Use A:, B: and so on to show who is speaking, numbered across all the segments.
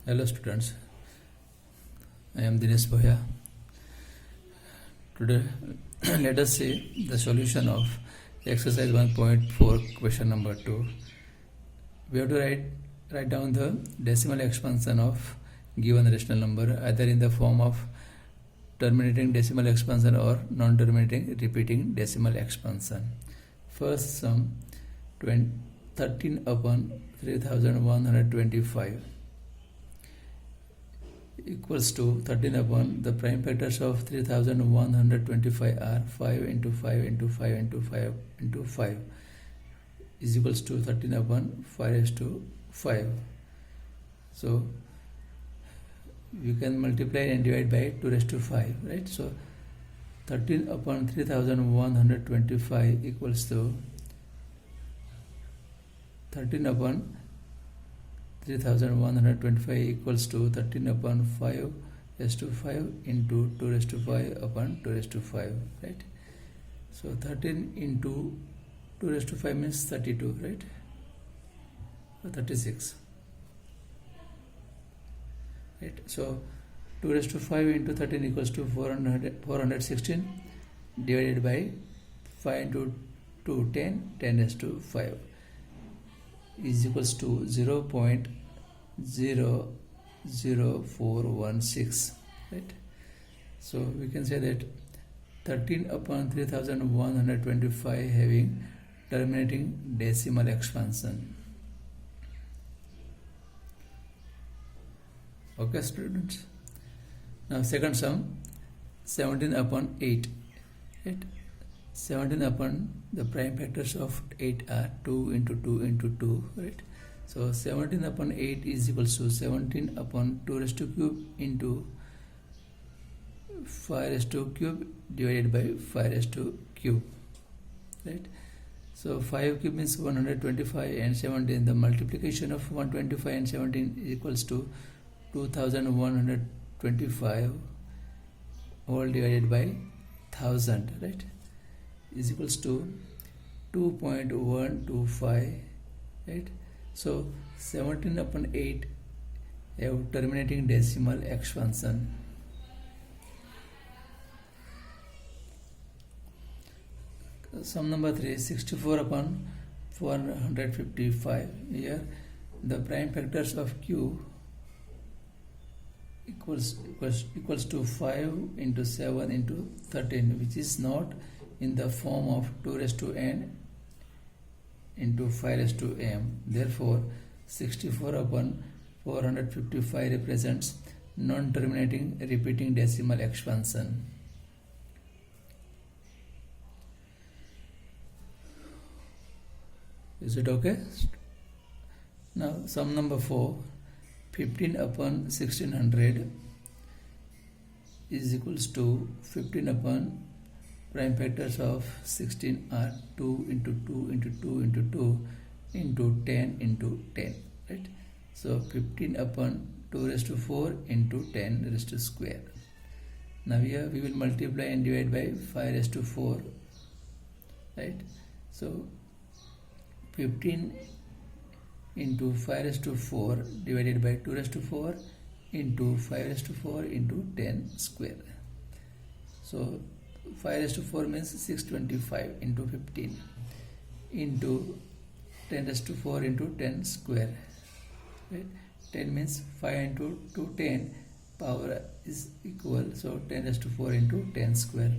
A: Hello students, I am Dinesh Bhoya. Today let us see the solution of exercise 1.4 question number 2. We have to write down the decimal expansion of given rational number either in the form of terminating decimal expansion or non-terminating repeating decimal expansion. First sum 13 upon 3125 equals to 13 upon the prime factors of 3125 are 5 into 5 into 5 into 5 into 5 is equals to 13 upon 5 raised to 5. So you can multiply and divide by 2 raised to 5, right? So 13 upon 3125 equals to 13 upon 3125 equals to 13 upon 5 raised to 5 into 2 raised to 5 upon 2 raised to 5, right? So 13 into 2 raised to 5 means 32, right? So 36, right? So 2 raised to 5 into 13 equals to 416 divided by 5 into 2, 10 raised to 5 is equals to 0.00416, right? So we can say that 13 upon 3125 having terminating decimal expansion. Okay students, now second sum 17 upon 8, right? 17 upon the prime factors of 8 are 2 into 2 into 2, right? So 17 upon 8 is equals to 17 upon 2 raised to cube into 5 raised to cube divided by 5 raised to cube, right? So 5 cube means 125 and 17, the multiplication of 125 and 17 is equals to 2125 all divided by 1000, right? Is equals to 2.125, right? So 17 upon 8 have terminating decimal expansion. Sum number 3, 64 upon 455. Here the prime factors of q equals to 5 into 7 into 13, which is not in the form of 2 raised to n into 5 raised to m. Therefore 64 upon 455 represents non-terminating repeating decimal expansion. Is it okay? Now sum number 4, 15 upon 1600 is equals to 15 upon prime factors of 16 are 2 into 2 into 2 into 2 into 10 into 10, right? So 15 upon 2 raised to 4 into 10 raised to square. Now here we will multiply and divide by 5 raised to 4, right? So 15 into 5 raised to 4 divided by 2 raised to 4 into 5 raised to 4 into 10 square. So 5 raised to 4 means 625 into 15 into 10 raised to 4 into 10 square, right? 10 means 5 into 2, 10 power is equal, so 10 raised to 4 into 10 square.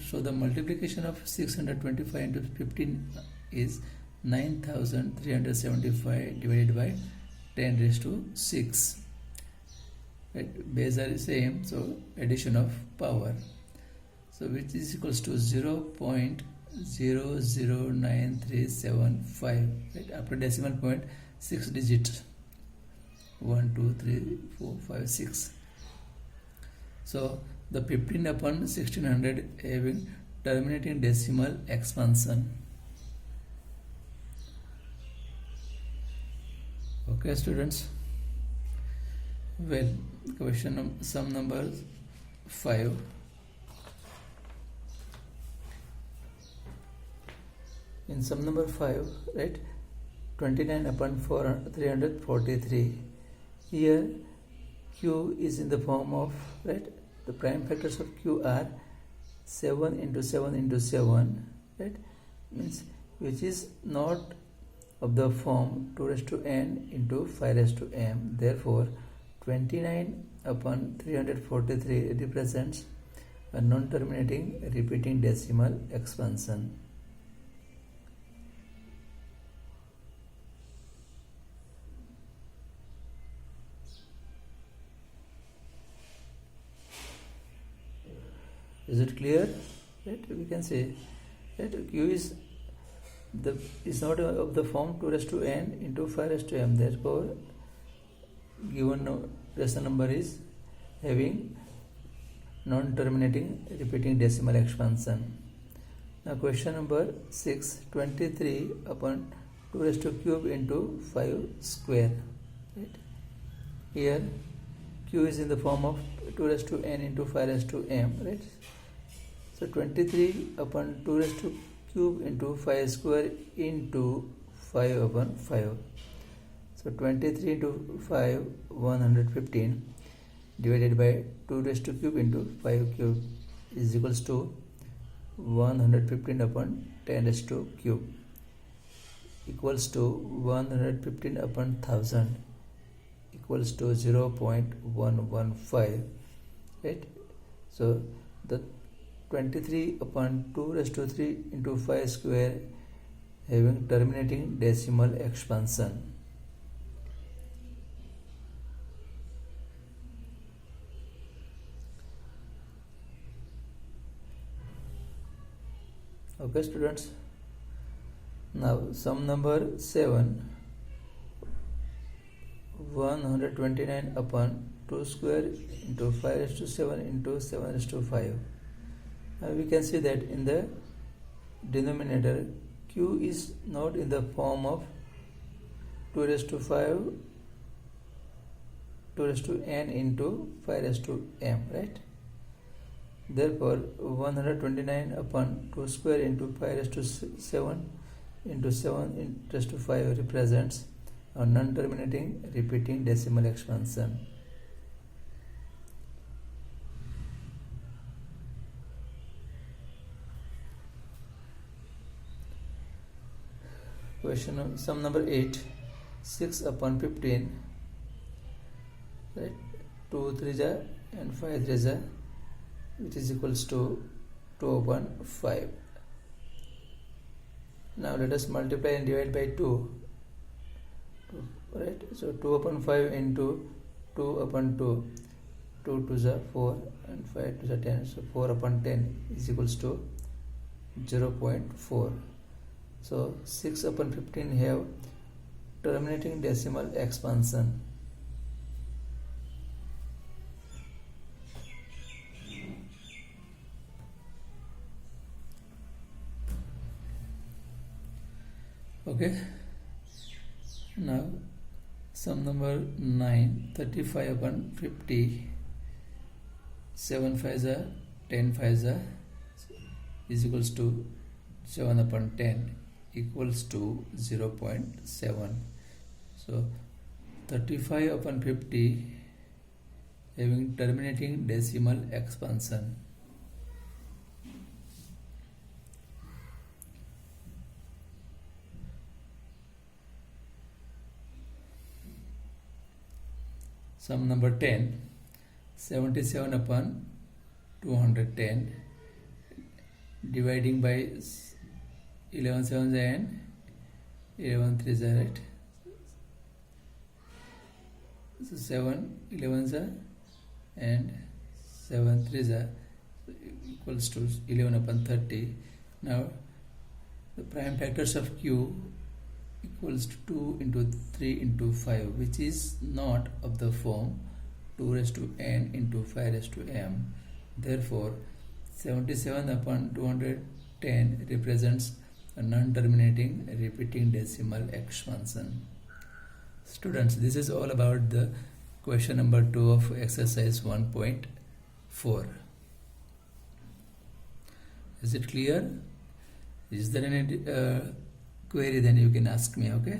A: So the multiplication of 625 into 15 is 9375 divided by 10 raised to 6, right? Base are the same, so addition of power, so which is equals to 0.009375, right? After decimal point 6 digits, 1 2 3 4 5 6. So the 15 upon 1600 having terminating decimal expansion. Okay students, well, sum number 5, in sum number 5, right, 29 upon 343. Here q is in the form of, right, the prime factors of q are 7 into 7 into 7, right, means which is not of the form 2 raised to n into 5 raised to m. Therefore 29 upon 343 represents a non-terminating repeating decimal expansion. Is it clear? Right, we can say that q is not of the form 2 raised to n into 5 raised to m. Therefore given rational number is having non-terminating repeating decimal expansion. Now question number 6, 23 upon 2 raised to cube into 5 square. Right? Here q is in the form of 2 raised to n into 5 raised to m. Right? So 23 upon 2 raised to cube into 5 square into 5 upon 5. So 23 into 5, 115, divided by 2 raised to cube into 5 cube is equals to 115 upon 10 raised to cube equals to 115 upon 1000 equals to 0.115. Right? So the 23 upon 2 raised to 3 into 5 square having terminating decimal expansion. Okay students, now sum number 7, 129 upon 2 square into 5 raised to 7 into 7 raised to 5. We can see that in the denominator q is not in the form of 2 raised to 5, 2 raised to n into 5 raised to m, right? Therefore 129 upon 2 square into 5 raised to 7 into 7 raised to 5 represents a non-terminating repeating decimal expansion. Question sum number 8, 6 upon 15, right, 2 3 and 5 3, which is equals to 2 upon 5. Now let us multiply and divide by 2, right? So 2 upon 5 into 2 upon 2, 2 to the 4 and 5 to the 10, so 4 upon 10 is equals to 0.4. So 6 upon 15 have terminating decimal expansion. Okay, now sum number 9, 35 upon 50, 7 5s are 10 5s are is equals to 7 upon 10 equals to 0.7. So 35 upon 50 having terminating decimal expansion. Sum number 10, 77 upon 210, dividing by 11 7s and 11 3s, right? So 7 11s and 7 3s equals to 11 upon 30. Now the prime factors of q equals to 2 into 3 into 5, which is not of the form 2 raised to n into 5 raised to m. Therefore 77 upon 210 represents a non-terminating repeating decimal expansion. Students, this is all about the question number 2 of exercise 1.4. Is it clear? Is there any query? Then you can ask me. Okay,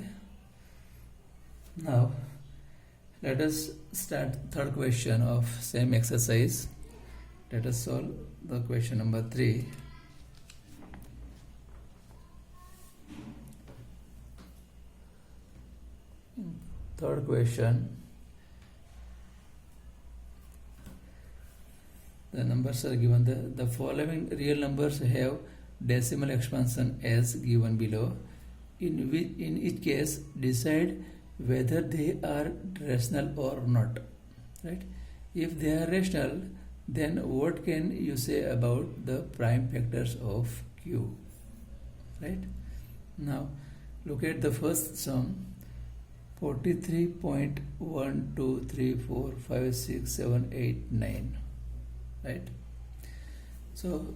A: now Let us start third question of same exercise. Let us solve the question number 3. Third question. The numbers are given. The following real numbers have decimal expansion as given below. In each case, decide whether they are rational or not. Right? If they are rational, then what can you say about the prime factors of Q? Right? Now, look at the first sum. 43.12345678 right? So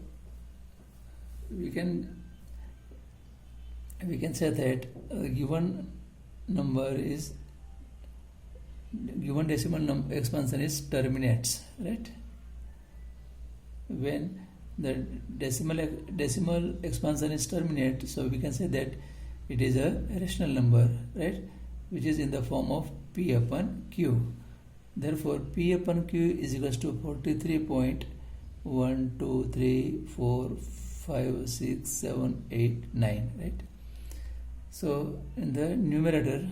A: we can say that given decimal expansion is terminates, right? When the decimal expansion is terminate, so we can say that it is a rational number, right? Which is in the form of P upon Q. Therefore, P upon Q is equals to 43.12345678 right? So in the numerator,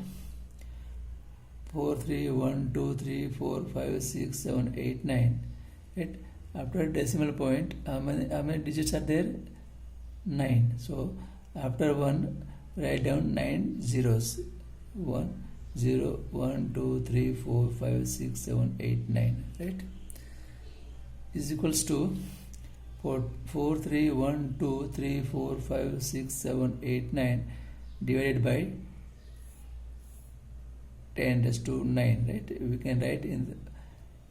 A: 43.12345678 right? After decimal point, how many digits are there? 9. So after 1, write down 9 zeros. 1 0 1 2 3 4 5 6 7 8 9 right? Is equals to 4 3 1 2 3 4 5 6 7 8 9 divided by 10 raised to 9 right? We can write in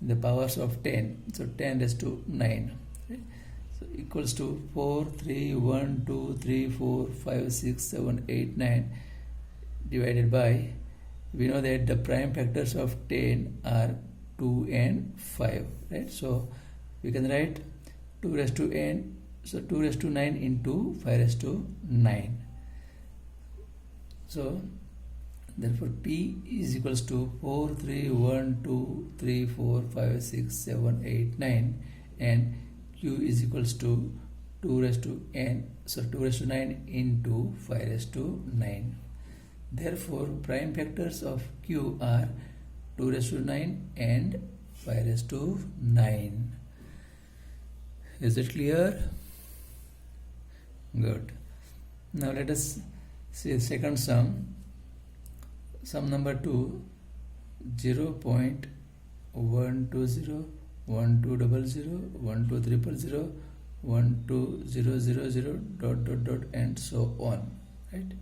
A: the powers of 10, so 10 raised to 9 right? So equals to 4 3 1 2 3 4 5 6 7 8 9 divided by, we know that the prime factors of 10 are 2 and 5 right? So we can write 2 raised to n, so 2 raised to 9 into 5 raised to 9. So therefore P is equals to 4 3 1 2 3 4 5 6 7 8 9 and Q is equals to 2 raised to n, so 2 raised to 9 into 5 raised to 9. Therefore, prime factors of Q are 2 raised to 9 and 5 raised to 9. Is it clear? Good. Now let us see the second sum. Sum number 2, 0.120, 1200, 12300, 12000 and so on. Right?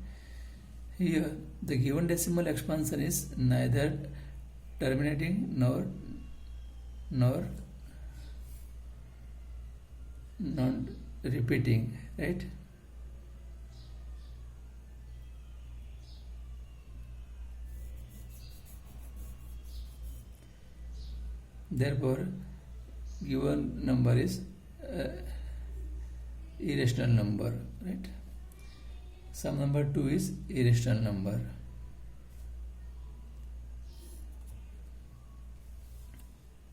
A: Here, the given decimal expansion is neither terminating nor non-repeating, right? Therefore, given number is irrational number, right? Sum number 2 is irrational number.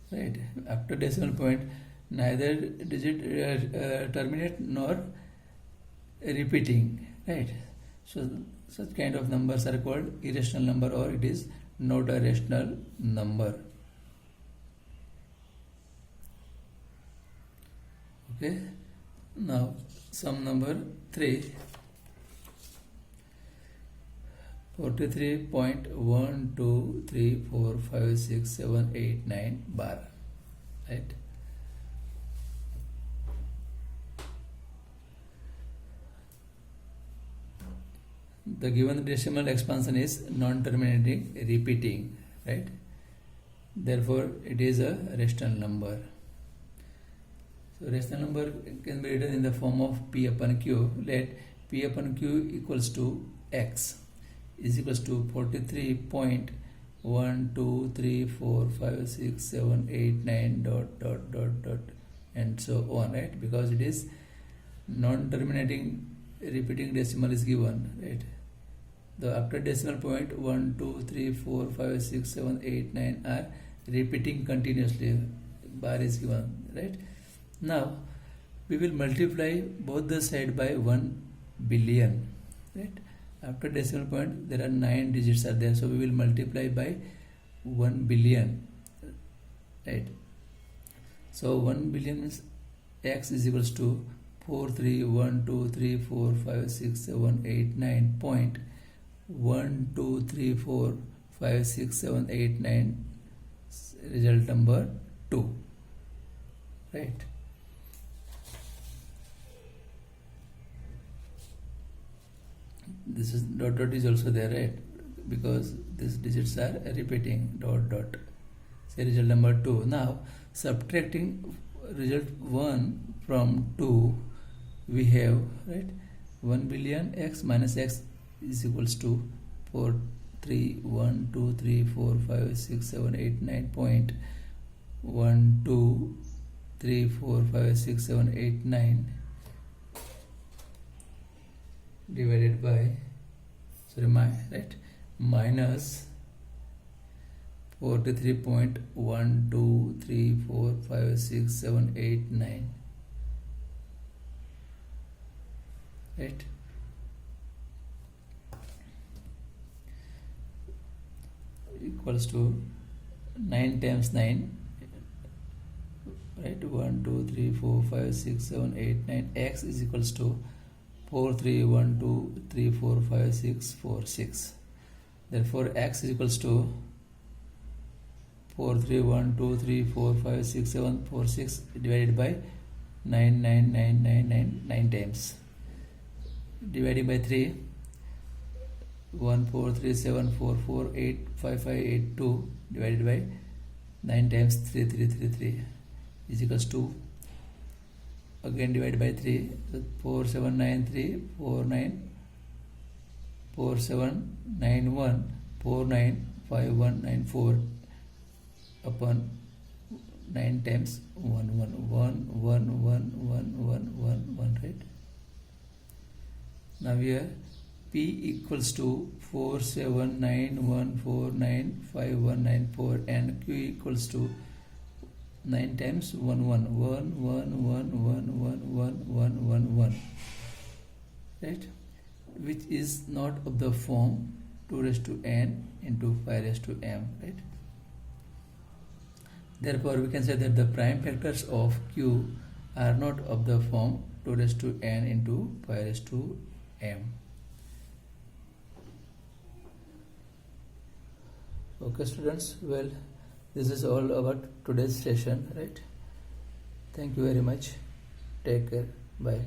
A: Right? After decimal point, neither digit terminate nor repeating. Right? So such kind of numbers are called irrational number, or it is not a rational number. Okay. Now sum number 3. 43.12345678 bar, right? The given decimal expansion is non-terminating, repeating, right? Therefore, it is a rational number. So, rational number can be written in the form of P upon Q. Let P upon Q equals to X is equals to 43.12345678 and so on, right? Because it is non-terminating repeating decimal is given, right? the after decimal point 1, 2, 3, 4, 5, 6, 7, 8, 9 are repeating continuously. Bar is given, right? Now we will multiply both the side by 1 billion, right? After decimal point there are 9 digits are there, so we will multiply by 1 billion, right? So 1 billion means x is equals to 4, 3, 1, 2, 3, 4, 5, 6, 7, 8, 9 point 1, 2, 3, 4, 5, 6, 7, 8, 9, result number 2, right? This is dot dot is also there, right? Because these digits are repeating, dot dot. Say result number 2. Now subtracting result 1 from 2, we have, right, 1 billion x minus x is equals to 4, 3, 1, 2, 3, 4, 5, 6, 7, 8, 9 point 1, 2, 3, 4, 5, 6, 7, 8, 9 divided by, sorry, right, minus 43.1, 2, 3, 4, 5, 6, 7, 8, 9, right? Equals to 9 times 9, right? 1, 2, 3, 4, 5, 6, 7, 8, 9. X is equals to 4, 3, 1, 2, 3, 4, 5, 6, 4, 6. Therefore x is equals to 4, 3, 1, 2, 3, 4, 5, 6, 7, 4, 6 divided by 9, 9, 9, 9, 9, 9 times. Dividing by 3, 1, 4, 3, 7, 4, 4, 8, 5, 5, 8, 2 divided by 9 times 3, 3, 3, 3 is equals to, again divided by 3, so 4, 7, 9, 3, 4, 9, 4, 7, 9, 1, 4, 9, 5, 1, 9, 4 upon 9 times 1, 1, 1, 1, 1, 1, 1, 1, 1, right? Now here P equals to 4, 7, 9, 1, 4, 9, 5, 1, 9, 4 and Q equals to 9 times 1, 1, 1, 1, 1, 1, 1, 1, 1, 1, 1, right? Which is not of the form 2 raised to n into 5 raised to m, right? Therefore, we can say that the prime factors of Q are not of the form 2 raised to n into 5 raised to m. Okay, students, well, this is all about today's session, right? Thank you very much. Take care. Bye.